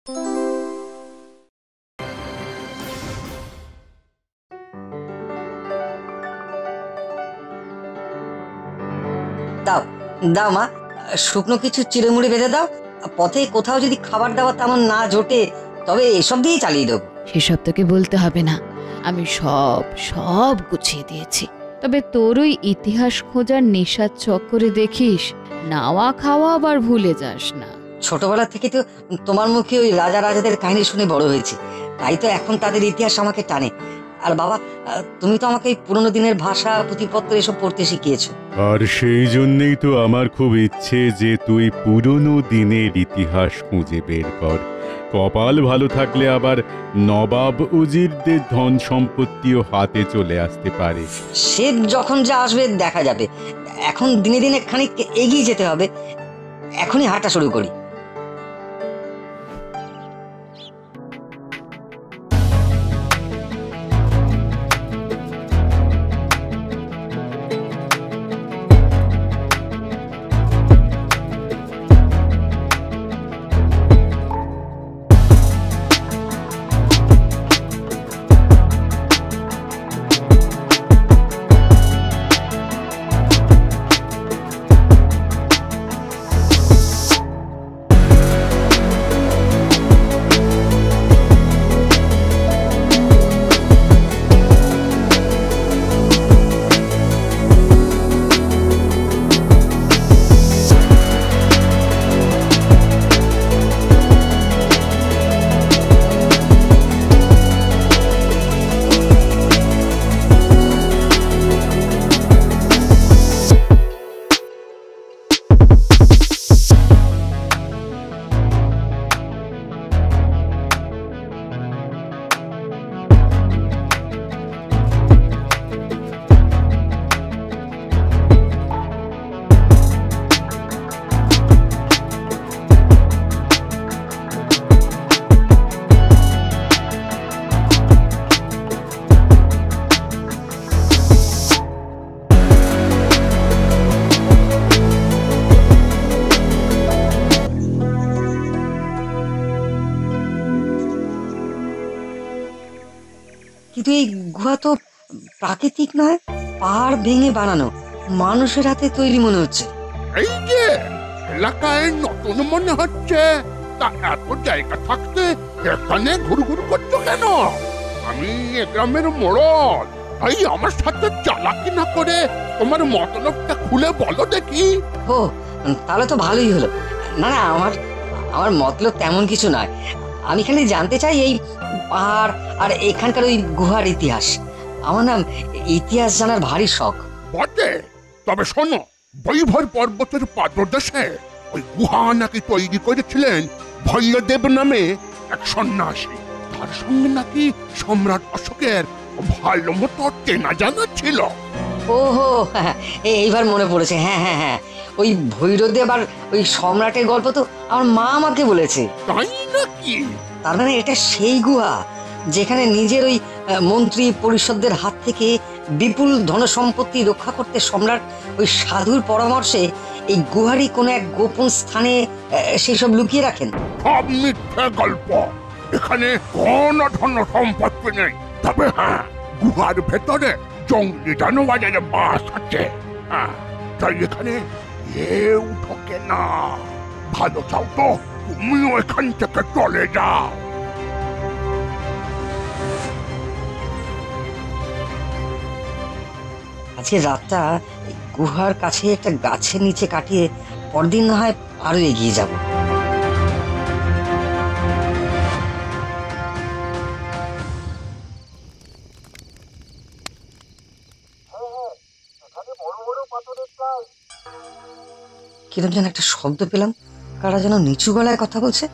দাও দাও মা, শুকনো কিছু চিড়েমুড়ে বেঁধে দাও। পথে কোথাও যদি খাবার দাবার তেমন না জোটে তবে এসব দিয়েই চালিয়ে দেবো। সেসব তোকে বলতে হবে না, আমি সব সব গুছিয়ে দিয়েছি। তবে তোর ওই ইতিহাস খোঁজার নেশার চক্করে দেখিস নাওয়া খাওয়া আবার ভুলে যাস না। ছোটবেলা থেকে তো তোমার মুখে ওই রাজা রাজাদের কাহিনী শুনে বড় হয়েছে, তাই তো এখন তাদের ইতিহাস আমাকে টানে। আর বাবা, তুমি তো আমাকে পুরোনো দিনের ভাষা পুঁথিপত্র এসব পড়তে শিখিয়েছো। আর সেই জন্যই তো আমার খুব ইচ্ছে যে তুই পুরনো দিনের ইতিহাস খুঁজে বের কর। কপাল ভালো থাকলে আবার নবাব উজিরদের ধন সম্পত্তিও হাতে চলে আসতে পারে। সে যখন যা আসবে দেখা যাবে, এখন দিনে দিনে খানিক এগিয়ে যেতে হবে। এখনই হাঁটা শুরু করি। কিন্তু এই গুহা তো প্রাকৃতিক নয়, পাহাড় ভেঙে বানানো, মানুষের হাতে তৈরি মনে হচ্ছে। এই যে এলাকায় নতুন মনে হচ্ছে, তা এত জায়গা থাকতে এখানে ঘুরঘুর করছো কেন? আমি এ গ্রামের মোড়ল, তাই আমার সাথে চালাকি না করে তোমার মতলবটা খুলে বলো দেখি। ও, তাহলে তো ভালোই হলো। না না, আমার আমার মতলব তেমন কিছু নয়। আমি খালি জানতে চাই এই পাহাড় আর এখানকার ওই গুহার ইতিহাস। আমার নাম ইতিহাস জানার ভারী শখ। বটে, তবে শোনো, বৈভর পর্বতের পাদদেশে ওই গুহা নাকি তৈরি করেছিলেন ভৈরদেব নামে এক সন্ন্যাসী। তার সঙ্গে নাকি সম্রাট অশোকের ভালো মতো চেনা জানা ছিল। ওহো, এইবার মনে পড়েছে। হ্যাঁ হ্যাঁ হ্যাঁ, ওই ভৈরদেব আর ওই সম্রাটের গল্প তো আমার মা আমাকে বলেছে। তাই নাকি? তার মানে এটা সেই গুহা যেখানে নিজের ওই মন্ত্রী পরিষদদের হাত থেকে বিপুল ধনসম্পত্তি রক্ষা করতে সম্রাট ওই সাধুর পরামর্শে এই গুহারই কোনো এক গোপন স্থানে সেসব লুকিয়ে রাখেন। সব মিথ্যে গল্প। এখানে কোনো ধন সম্পত্তি নেই, তবে হ্যাঁ, গুহার ভেতরে জঙ্গলি জানোয়ারের বাস আছে। হ্যাঁ, তাই এখানে কেউ ঢোকে না। ভালো চাও তো তুমিও এখান থেকে চলে যাও। আজকে রাতটা গুহার কাছে একটা গাছের নিচে কাটিয়ে পরদিন না হয় আরো এগিয়ে যাব। কিরকম যেন একটা শব্দ পেলাম, কারা যেন নিচু গলায় কথা বলছে।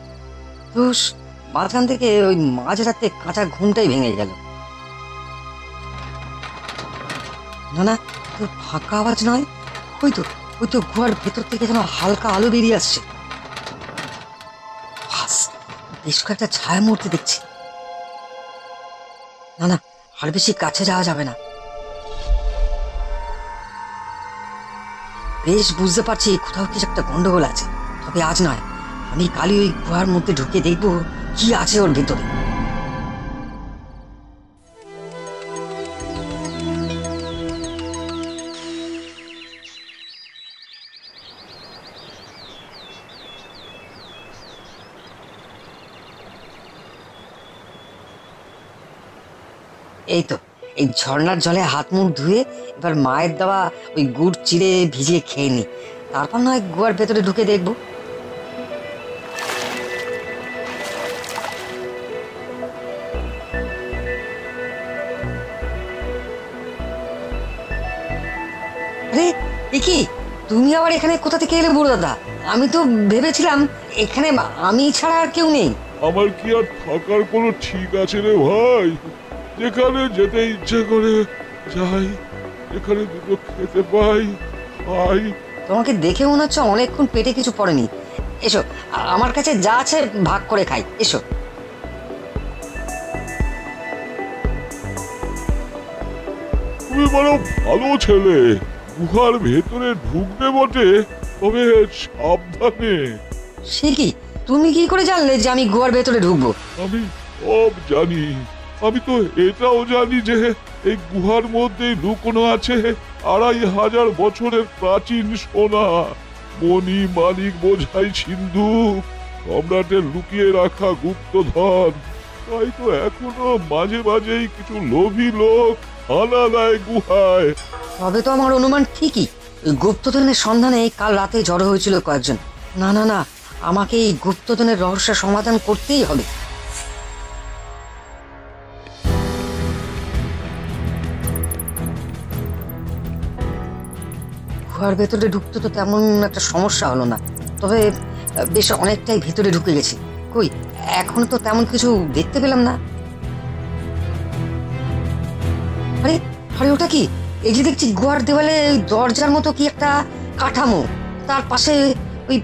ধুস, মাঝখান থেকে ওই মাঝরাতে কাঁচা ঘুমটাই ভেঙে গেল। না না, তো ফাঁকা আওয়াজ নয়, ওই তো গুহার ভেতর থেকে যেন হালকা আলো বেরিয়ে আসছে। বেশ কয়েকটা ছায়া মূর্তি দেখছি। না না, আর বেশি কাছে যাওয়া যাবে না। বেশ বুঝতে পারছি কোথাও কিছু একটা গন্ডগোল আছে, তবে আজ নয়, আমি কালই ওই গুহার মধ্যে ঢুকে দেখবো কি আছে ওর ভেতরে। এই তো, এই ঝর্ণার জলে হাত মুখ ধুয়ে এবার মায়ের দেওয়া ওই গুড় চিড়ে ভিজিয়ে খেয়ে নি, তারপর নয় গুহার ভেতরে ঢুকে দেখবো। আরে এ কি, তুমি আবার এখানে কোথা থেকে এলে বুড়ো দাদা? আমি তো ভেবেছিলাম এখানে আমি ছাড়া আর কেউ নেই। আমার কি আর থাকার কোনো ঠিক আছে রে ভাই? যেখানে যেতে ইচ্ছে করে যাই, যেখানে দুটো খেতে পাই খাই। তোমাকে দেখে মনে হচ্ছে অনেকক্ষণ পেটে কিছু পড়েনি। এসো, আমার কাছে যা আছে ভাগ করে খাই, এসো। তুমি বড় ভালো ছেলে, গুহার ভেতরে ঢুকবে বটে, তবে সাবধানে। সে কি, তুমি কি করে জানলে যে আমি গুহার ভেতরে ঢুকবো? আমি সব জানি। আমি তো এটাও জানি যে এই গুহার মধ্যে লুকোনো আছে ২৫০০ বছরের প্রাচীন সোনা, মণি মানিক বোঝাই সিন্ধু, সম্রাটের লুকিয়ে রাখা গুপ্তধন। তাই তো এখনো মাঝে মাঝেই কিছু লোভী লোক হানা দেয় গুহায়। তবে তো আমার অনুমান ঠিকই, ওই গুপ্তধনের সন্ধানে কাল রাতে জড়ো হয়েছিল কয়েকজন। না না না, আমাকে এই গুপ্তধনের রহস্য সমাধান করতেই হবে। গুহার ভেতরে ঢুকতে তো তেমন একটা সমস্যা হলো না, তবে বেশ অনেকটাই ভেতরে ঢুকে গেছি। কই, এখন তো তেমন কিছু দেখতে পেলাম না। আরে আরে, ওটা কি? এই যে দেখছি গুহার দেওয়ালে ওই দরজার মতো কি একটা কাঠামো, তার পাশে ওই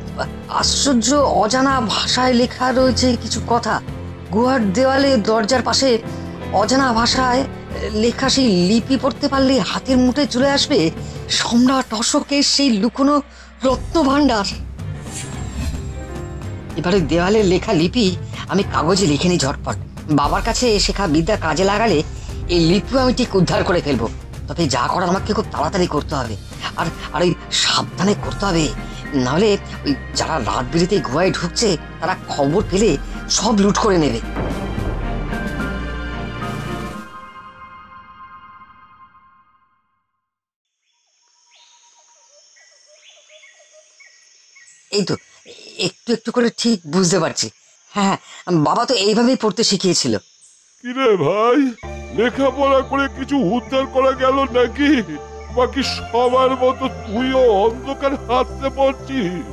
আশ্চর্য অজানা ভাষায় লেখা রয়েছে কিছু কথা। গুহার দেওয়ালে দরজার পাশে অজানা ভাষায় লেখা সেই লিপি পড়তে পারলে হাতের মুঠে চলে আসবে সম্রাট অশোকের সেই লুকোনো রত্ন ভাণ্ডার। এবারে দেওয়ালে লেখা লিপি আমি কাগজে লিখে নিই ঝটপট। বাবার কাছে শেখা বিদ্যা কাজে লাগালে এই লিপিও আমি ঠিক উদ্ধার করে ফেলবো। তবে যা করার আমাকে খুব তাড়াতাড়ি করতে হবে, আর আর ওই সাবধানে করতে হবে, নাহলে ওই যারা রাত বিরেতে গুহায় ঢুকছে তারা খবর পেলে সব লুট করে নেবে। এই তো একটু একটু করে ঠিক বুঝতে পারছি। হ্যাঁ, বাবা তো এইভাবেই পড়তে শিখিয়েছিল। কিরে ভাই, লেখাপড়া করে কিছু উদ্ধার করা গেল নাকি? বাকি সবার মতো তুইও অন্ধকার হাততে পারছিস?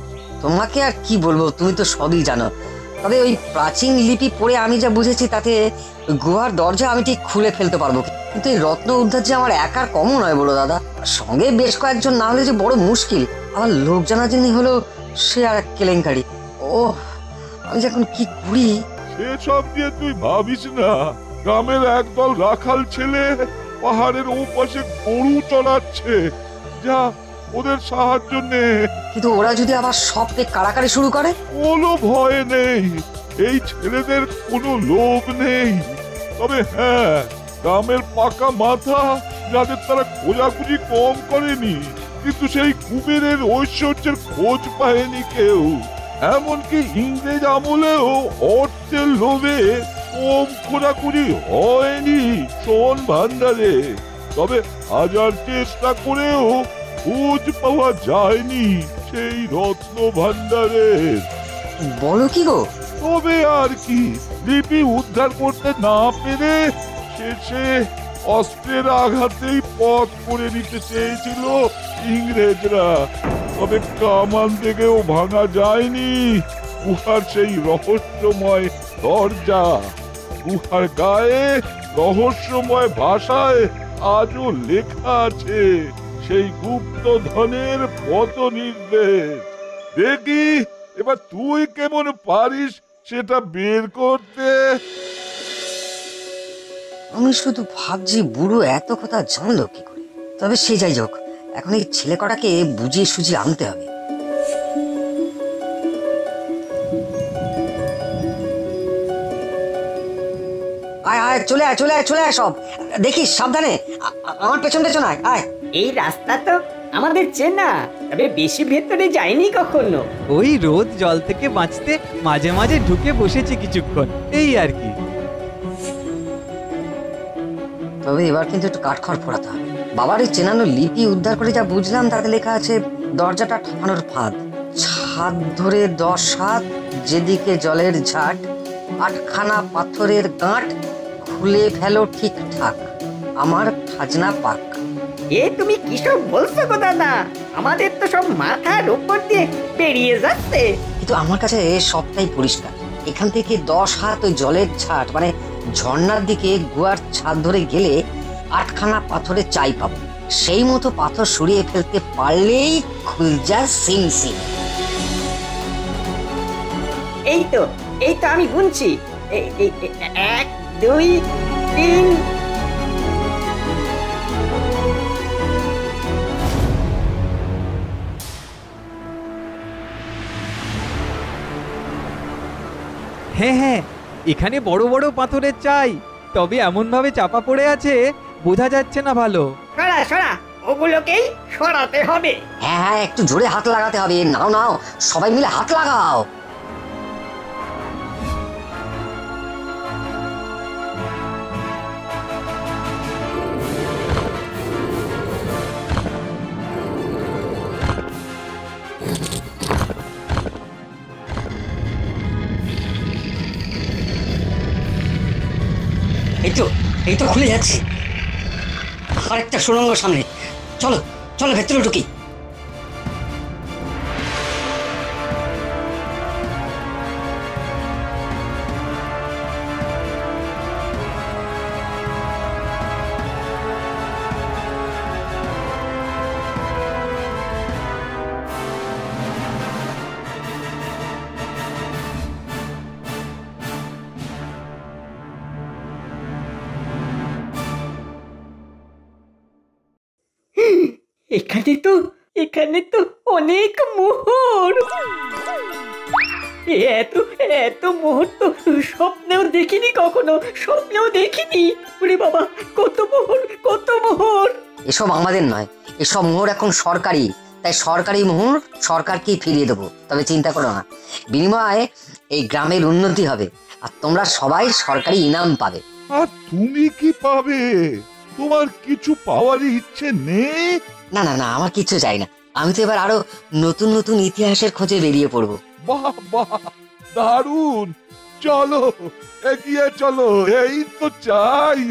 তোমাকে আর কি বলবো, তুমি তো সবই জানো। তবে ওই প্রাচীন লিপি পড়ে আমি যা বুঝেছি তাতে গুহার দরজা আমি ঠিক খুলে ফেলতে পারবো, কিন্তু এই রত্ন উদ্ধার যে আমার একার কমও নয় বলো দাদা। সঙ্গে বেশ কয়েকজন না হলে যে বড় মুশকিল। আমার লোক জানাজানি হলো সে আর এক কেলেঙ্কারি। ও, আমি যে এখন কি করি? সেসব দিয়ে তুই ভাবিস না। গ্রামের একদল রাখাল ছেলে পাহাড়ের ওপাশে গরু চড়াচ্ছে, যা ওদের সাহায্য নে। কিন্তু ওরা যদি আবার সব কাড়াকাড়ি শুরু করে? কোনো ভয় নেই, এই ছেলেদের কোনো লোভ নেই। তবে হ্যাঁ, গ্রামের পাকা মাথা যাদের তারা খোঁজাখুঁজি কম করেনি, কিন্তু সেই কুবেরের ঐশ্বর্যের খোঁজ পায়নি কেউ। এমনকি ইংরেজ আমলেও অর্থের লোভে কম খোঁজাখুঁজি হয়নি সোন ভান্ডারে। তবে হাজার চেষ্টা করেও খোঁজ পাওয়া যায়নি সেই রত্ন ভান্ডারের। বলো কি গো? তবে আর কি, লিপি উদ্ধার করতে না পেরে শেষে অস্ত্রের আঘাতেই পথ করে নিতে চেয়েছিল ইংরেজরা। তবে কামান থেকেও ভাঙা যায়নি গুহার সেই রহস্যময় দরজা। গুহার গায়ে রহস্যময় ভাষায় আজও লেখা আছে সেই গুপ্তধনের পথ নির্দেশ। দেখি এবার তুই কেমন পারিস সেটা বের করতে। আমি শুধু ভাবছি বুড়ো এত কথা জানলো কি করে। তবে সে যাই হোক, এখন এই ছেলে কটাকে বুঝিয়ে সুঝিয়ে আনতে হবে। আয় আয়, চলে আয় চলে আয় চলে আয় সব। দেখিস সাবধানে, আমার পেছন পেছন আয় আয়। এই রাস্তা তো আমাদের চেনা, তবে বেশি ভেতরে যাইনি কখনো। ওই রোদ জল থেকে বাঁচতে মাঝে মাঝে ঢুকে বসেছি কিছুক্ষণ, এই আর কি। তবে এবার কিন্তু একটু কাঠখড় ফোড়াতে হবে। বাবার এই চেনানো লিপি উদ্ধার করে যা বুঝলাম তাতে লেখা আছে দরজাটা ঠাপানোর ফাঁদ, ছাদ ধরে 10 হাত, যেদিকে জলের ঝাট, 8খানা পাথরের গাঁট, খুলে ফেলো ঠিকঠাক, আমার খাজনা পাক। এ তুমি কিসব বলছো গো দাদা? আমাদের তো সব মাথার উপর দিয়ে পেরিয়ে যাচ্ছে। কিন্তু আমার কাছে সবটাই পরিষ্কার। এখান থেকে 10 হাত ওই জলের ঝাট মানে ঝর্ণার দিকে গুয়ার ছাদ ধরে গেলে 8খানা পাথরের চাই পাবো। সেই মতো পাথর সরিয়ে ফেলতে পারলেই খুলজা সিম সিম। এই তো আমি গুনছি। 1 2 3। হ্যাঁ হ্যাঁ, এখানে বড় বড় পাথরের চাই, তবে এমন ভাবে চাপা পড়ে আছে বোঝা যাচ্ছে না ভালো। সরা সরা, ওগুলোকেই সরাতে হবে। হ্যাঁ হ্যাঁ, একটু জোরে হাত লাগাতে হবে। নাও নাও, সবাই মিলে হাত লাগাও। এই তো খুলে যাচ্ছে। আরেকটা সুড়ঙ্গ সামনে, চলো চলো ভেতরে ঢুকি। এখানে তো অনেক মোহর। এত মোহর তো স্বপ্নেও দেখিনি কখনো, স্বপ্নেও দেখিনি। ওরে বাবা, কত মোহর। এসব আমাদের নয়, এসব মোহর এখন সরকারি, তাই সরকারি মোহর সরকারকেই ফিরিয়ে দেবো। তবে চিন্তা করো না, বিনিময়ে এই গ্রামের উন্নতি হবে আর তোমরা সবাই সরকারি ইনাম পাবে। আর তুমি কি পাবে? তোমার কিছু পাওয়ার ইচ্ছে নেই? না না না, আমার কিচ্ছু চাই না। আমি তো এবার আরো নতুন নতুন ইতিহাসের খোঁজে বেরিয়ে পড়বো। বাহ বাহ, দারুণ। চলো এগিয়ে চলো, এই তো চাই।